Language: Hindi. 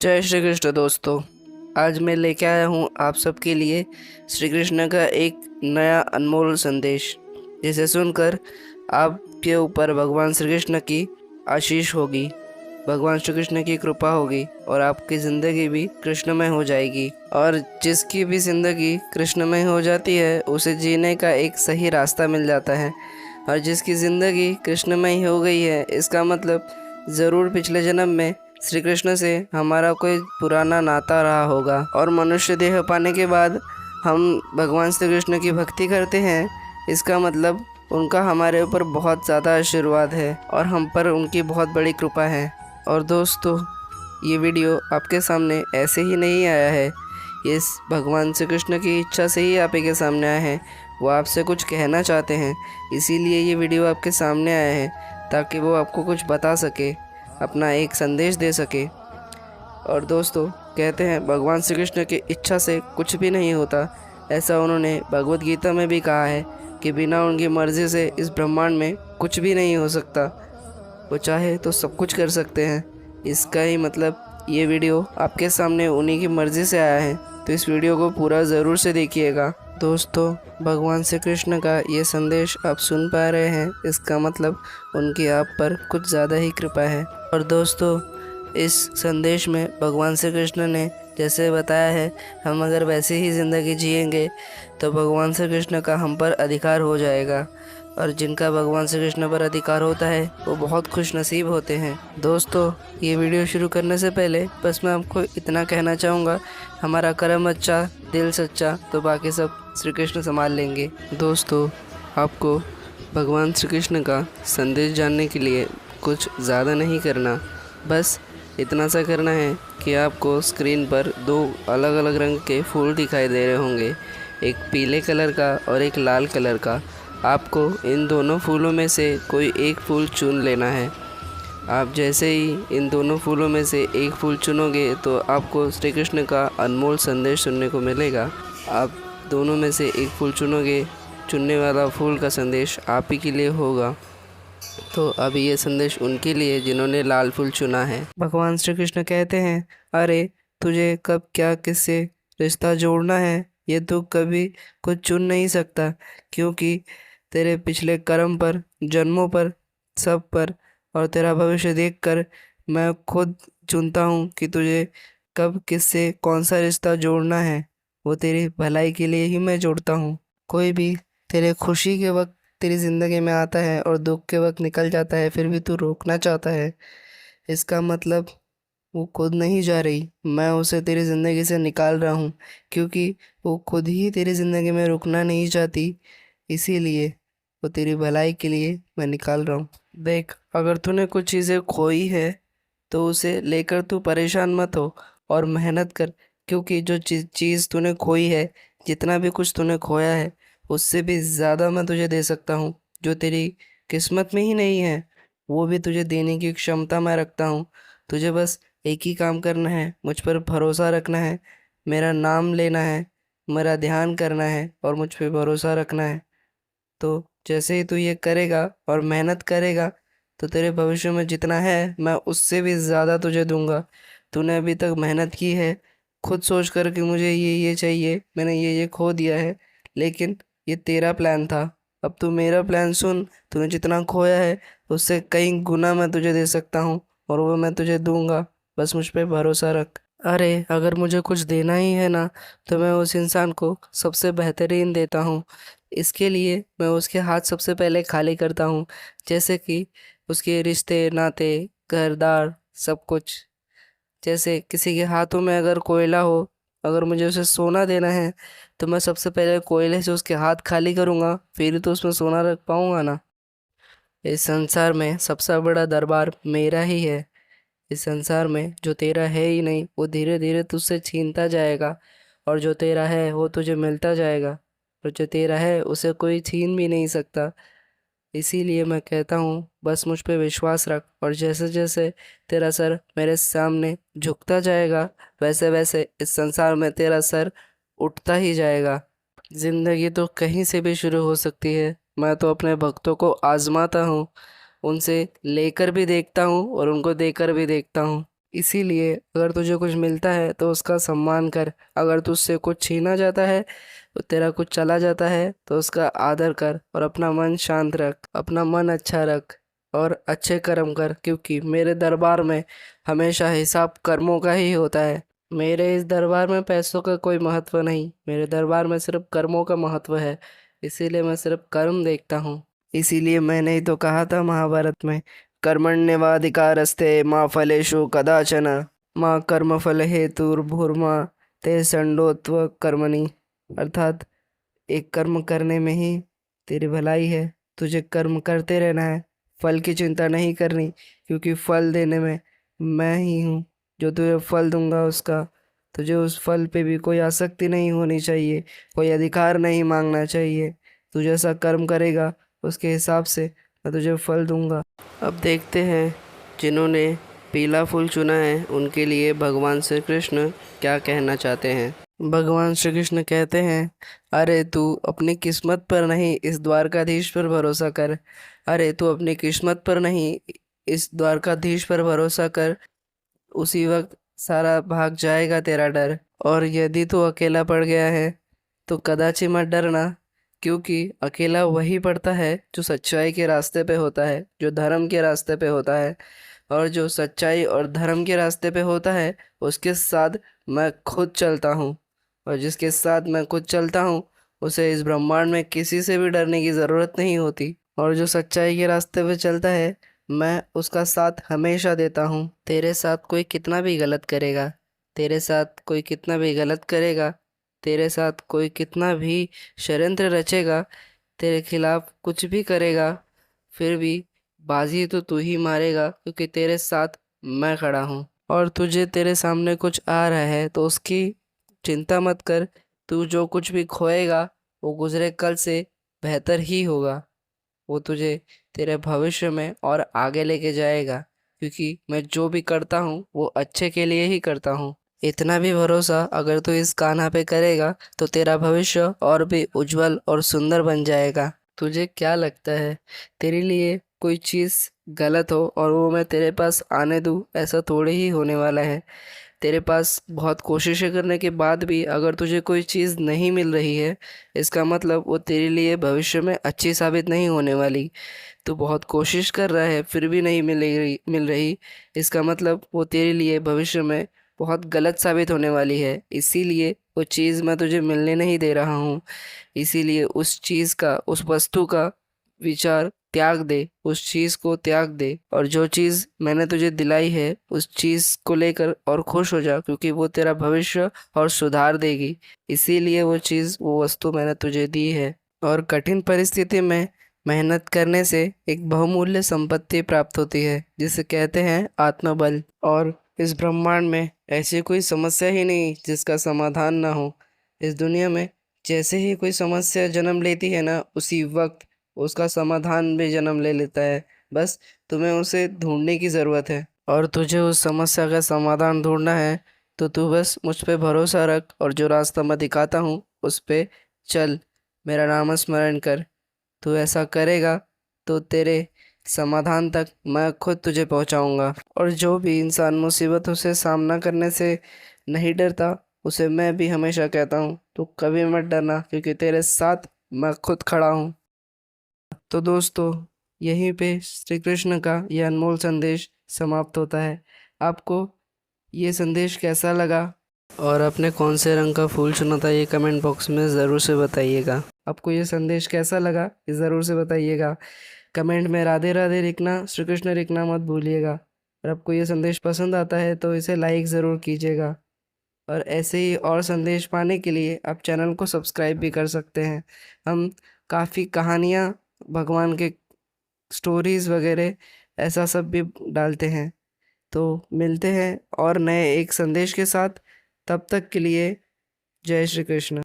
जय श्री कृष्ण दोस्तों। आज मैं लेके आया हूँ आप सबके लिए श्री कृष्ण का एक नया अनमोल संदेश, जिसे सुनकर आपके ऊपर भगवान श्री कृष्ण की आशीष होगी, भगवान श्री कृष्ण की कृपा होगी और आपकी ज़िंदगी भी कृष्णमय हो जाएगी। और जिसकी भी ज़िंदगी कृष्णमय हो जाती है उसे जीने का एक सही रास्ता मिल जाता है। और जिसकी ज़िंदगी कृष्णमय हो गई है, इसका मतलब ज़रूर पिछले जन्म में श्री कृष्ण से हमारा कोई पुराना नाता रहा होगा। और मनुष्य देह पाने के बाद हम भगवान श्री कृष्ण की भक्ति करते हैं, इसका मतलब उनका हमारे ऊपर बहुत ज़्यादा आशीर्वाद है और हम पर उनकी बहुत बड़ी कृपा है। और दोस्तों, ये वीडियो आपके सामने ऐसे ही नहीं आया है, ये भगवान श्री कृष्ण की इच्छा से ही आप के सामने आए हैं। वो आपसे कुछ कहना चाहते हैं, इसीलिए ये वीडियो आपके सामने आया है, ताकि वो आपको कुछ बता सके, अपना एक संदेश दे सके। और दोस्तों, कहते हैं भगवान श्री कृष्ण की इच्छा से कुछ भी नहीं होता। ऐसा उन्होंने भगवत गीता में भी कहा है कि बिना उनकी मर्ज़ी से इस ब्रह्मांड में कुछ भी नहीं हो सकता। वो चाहे तो सब कुछ कर सकते हैं। इसका ही मतलब ये वीडियो आपके सामने उन्हीं की मर्ज़ी से आया है, तो इस वीडियो को पूरा ज़रूर से देखिएगा। दोस्तों, भगवान श्री कृष्ण का ये संदेश आप सुन पा रहे हैं, इसका मतलब उनकी आप पर कुछ ज़्यादा ही कृपा है। और दोस्तों, इस संदेश में भगवान श्री कृष्ण ने जैसे बताया है, हम अगर वैसे ही ज़िंदगी जिएंगे तो भगवान श्री कृष्ण का हम पर अधिकार हो जाएगा। और जिनका भगवान श्री कृष्ण पर अधिकार होता है वो बहुत खुश नसीब होते हैं। दोस्तों, ये वीडियो शुरू करने से पहले बस मैं आपको इतना कहना चाहूँगा, हमारा कर्म अच्छा, दिल सच्चा, तो बाकी सब श्री कृष्ण संभाल लेंगे। दोस्तों, आपको भगवान श्री कृष्ण का संदेश जानने के लिए कुछ ज़्यादा नहीं करना, बस इतना सा करना है कि आपको स्क्रीन पर दो अलग अलग रंग के फूल दिखाई दे रहे होंगे, एक पीले कलर का और एक लाल कलर का। आपको इन दोनों फूलों में से कोई एक फूल चुन लेना है। आप जैसे ही इन दोनों फूलों में से एक फूल चुनोगे तो आपको श्री कृष्ण का अनमोल संदेश सुनने को मिलेगा। आप दोनों में से एक फूल चुनोगे, चुनने वाला फूल का संदेश आप ही के लिए होगा। तो अभी ये संदेश उनके लिए जिन्होंने लाल फूल चुना है। भगवान श्री कृष्ण कहते हैं, अरे तुझे कब क्या किससे रिश्ता जोड़ना है ये तू कभी कुछ चुन नहीं सकता, क्योंकि तेरे पिछले कर्म पर, जन्मों पर, सब पर और तेरा भविष्य देखकर मैं खुद चुनता हूँ कि तुझे कब किससे कौन सा रिश्ता जोड़ना है। वो तेरी भलाई के लिए ही मैं जोड़ता हूँ। कोई भी तेरे खुशी के वक्त तेरी ज़िंदगी में आता है और दुख के वक्त निकल जाता है, फिर भी तू रोकना चाहता है, इसका मतलब वो खुद नहीं जा रही, मैं उसे तेरी ज़िंदगी से निकाल रहा हूँ, क्योंकि वो खुद ही तेरी ज़िंदगी में रुकना नहीं चाहती। इसीलिए वो तेरी भलाई के लिए मैं निकाल रहा हूँ। देख, अगर तूने कुछ चीज़ें खोई है तो उसे लेकर तू परेशान मत हो और मेहनत कर, क्योंकि जो चीज़ तूने खोई है, जितना भी कुछ तूने खोया है, उससे भी ज़्यादा मैं तुझे दे सकता हूँ। जो तेरी किस्मत में ही नहीं है वो भी तुझे देने की क्षमता मैं रखता हूँ। तुझे बस एक ही काम करना है, मुझ पर भरोसा रखना है, मेरा नाम लेना है, मेरा ध्यान करना है और मुझ पर भरोसा रखना है। तो जैसे ही तू ये करेगा और मेहनत करेगा तो तेरे भविष्य में जितना है मैं उससे भी ज़्यादा तुझे दूंगा। तूने अभी तक मेहनत की है, खुद सोच कर कि मुझे ये चाहिए, मैंने ये खो दिया है, लेकिन ये तेरा प्लान था। अब तू मेरा प्लान सुन, तूने जितना खोया है उससे कई गुना मैं तुझे दे सकता हूँ और वो मैं तुझे दूंगा, बस मुझ पे भरोसा रख। अरे अगर मुझे कुछ देना ही है ना, तो मैं उस इंसान को सबसे बेहतरीन देता हूँ। इसके लिए मैं उसके हाथ सबसे पहले खाली करता हूँ, जैसे कि उसके रिश्ते नाते, घरदार, सब कुछ। जैसे किसी के हाथों में अगर कोयला हो, अगर मुझे उसे सोना देना है तो मैं सबसे पहले कोयले से उसके हाथ खाली करूँगा, फिर तो उसमें सोना रख पाऊँगा ना। इस संसार में सबसे बड़ा दरबार मेरा ही है। इस संसार में जो तेरा है ही नहीं वो धीरे धीरे तुझसे छीनता जाएगा, और जो तेरा है वो तुझे मिलता जाएगा, और जो तेरा है उसे कोई छीन भी नहीं सकता। इसीलिए मैं कहता हूँ, बस मुझ पे विश्वास रख, और जैसे जैसे तेरा सर मेरे सामने झुकता जाएगा, वैसे वैसे इस संसार में तेरा सर उठता ही जाएगा। जिंदगी तो कहीं से भी शुरू हो सकती है। मैं तो अपने भक्तों को आजमाता हूँ, उनसे लेकर भी देखता हूँ और उनको देकर भी देखता हूँ। इसीलिए अगर तुझे कुछ मिलता है तो उसका सम्मान कर, अगर तुझसे कुछ छीना जाता है, तो तेरा कुछ चला जाता है तो उसका आदर कर, और अपना मन शांत रख, अपना मन अच्छा रख और अच्छे कर्म कर, क्योंकि मेरे दरबार में हमेशा हिसाब कर्मों का ही होता है। मेरे इस दरबार में पैसों का कोई महत्व नहीं, मेरे दरबार में सिर्फ कर्मों का महत्व है। इसीलिए मैं सिर्फ कर्म देखता हूँ। इसीलिए मैंने ही तो कहा था महाभारत में, कर्मण्येवाधिकारस्ते मा फलेषु कदाचन माँ कर्मफल हेतुर्भुर्मा ते संडोत्व कर्मणि। अर्थात एक कर्म करने में ही तेरी भलाई है। तुझे कर्म करते रहना है, फल की चिंता नहीं करनी, क्योंकि फल देने में मैं ही हूँ जो तुझे फल दूंगा उसका। तुझे उस फल पे भी कोई आसक्ति नहीं होनी चाहिए, कोई अधिकार नहीं मांगना चाहिए। तू जैसा कर्म करेगा उसके हिसाब से मैं तुझे फल दूंगा। अब देखते हैं जिन्होंने पीला फूल चुना है उनके लिए भगवान श्री कृष्ण क्या कहना चाहते हैं। भगवान श्री कृष्ण कहते हैं, अरे तू अपनी किस्मत पर नहीं इस द्वारकाधीश पर भरोसा कर। अरे तू अपनी किस्मत पर नहीं इस द्वारकाधीश पर भरोसा कर। उसी वक्त सारा भाग जाएगा तेरा डर। और यदि तू अकेला पड़ गया है तो कदाचित मत डरना, क्योंकि अकेला वही पड़ता है जो सच्चाई के रास्ते पे होता है, जो धर्म के रास्ते पे होता है। और जो सच्चाई और धर्म के रास्ते पे होता है उसके साथ मैं खुद चलता हूँ। और जिसके साथ मैं खुद चलता हूँ उसे इस ब्रह्मांड में किसी से भी डरने की ज़रूरत नहीं होती। और जो सच्चाई के रास्ते पे चलता है मैं उसका साथ हमेशा देता हूँ। तेरे साथ कोई कितना भी गलत करेगा, तेरे साथ कोई कितना भी गलत करेगा, तेरे साथ कोई कितना भी षड्यंत्र रचेगा, तेरे खिलाफ कुछ भी करेगा, फिर भी बाजी तो तू ही मारेगा, क्योंकि तेरे साथ मैं खड़ा हूँ। और तुझे तेरे सामने कुछ आ रहा है तो उसकी चिंता मत कर। तू जो कुछ भी खोएगा वो गुजरे कल से बेहतर ही होगा। वो तुझे तेरे भविष्य में और आगे लेके जाएगा, क्योंकि मैं जो भी करता हूँ वो अच्छे के लिए ही करता हूँ। इतना भी भरोसा अगर तू इस कान्हा पे करेगा तो तेरा भविष्य और भी उज्जवल और सुंदर बन जाएगा। तुझे क्या लगता है तेरे लिए कोई चीज़ गलत हो और वो मैं तेरे पास आने दूँ? ऐसा थोड़े ही होने वाला है। तेरे पास बहुत कोशिशें करने के बाद भी अगर तुझे कोई चीज़ नहीं मिल रही है, इसका मतलब वो तेरे लिए भविष्य में अच्छी साबित नहीं होने वाली। तू बहुत कोशिश कर रहा है फिर भी नहीं मिल रही, इसका मतलब वो तेरे लिए भविष्य में बहुत गलत साबित होने वाली है। इसीलिए वो चीज़ मैं तुझे मिलने नहीं दे रहा हूँ। इसीलिए उस चीज़ का, उस वस्तु का विचार त्याग दे, उस चीज़ को त्याग दे, और जो चीज़ मैंने तुझे दिलाई है उस चीज़ को लेकर और खुश हो जा, क्योंकि वो तेरा भविष्य और सुधार देगी। इसीलिए वो चीज़, वो वस्तु मैंने तुझे दी है। और कठिन परिस्थिति में मेहनत करने से एक बहुमूल्य संपत्ति प्राप्त होती है जिसे कहते हैं आत्मबल। और इस ब्रह्मांड में ऐसी कोई समस्या ही नहीं जिसका समाधान ना हो। इस दुनिया में जैसे ही कोई समस्या जन्म लेती है ना, उसी वक्त उसका समाधान भी जन्म ले लेता है। बस तुम्हें उसे ढूंढने की ज़रूरत है। और तुझे उस समस्या का समाधान ढूंढना है तो तू बस मुझ पे भरोसा रख, और जो रास्ता मैं दिखाता हूँ उस पे चल, मेरा नाम स्मरण कर। तू ऐसा करेगा तो तेरे समाधान तक मैं खुद तुझे पहुंचाऊंगा। और जो भी इंसान मुसीबतों से सामना करने से नहीं डरता, उसे मैं भी हमेशा कहता हूँ तू कभी मत डरना, क्योंकि तेरे साथ मैं खुद खड़ा हूँ। तो दोस्तों, यहीं पे श्री कृष्ण का यह अनमोल संदेश समाप्त होता है। आपको ये संदेश कैसा लगा और आपने कौन से रंग का फूल चुना था, ये कमेंट बॉक्स में ज़रूर से बताइएगा। आपको ये संदेश कैसा लगा ये ज़रूर से बताइएगा। कमेंट में राधे राधे लिखना, श्री कृष्ण लिखना मत भूलिएगा। और आपको ये संदेश पसंद आता है तो इसे लाइक ज़रूर कीजिएगा। और ऐसे ही और संदेश पाने के लिए आप चैनल को सब्सक्राइब भी कर सकते हैं। हम काफ़ी कहानियाँ, भगवान के स्टोरीज़ वगैरह ऐसा सब भी डालते हैं। तो मिलते हैं और नए एक संदेश के साथ। तब तक के लिए जय श्री कृष्ण।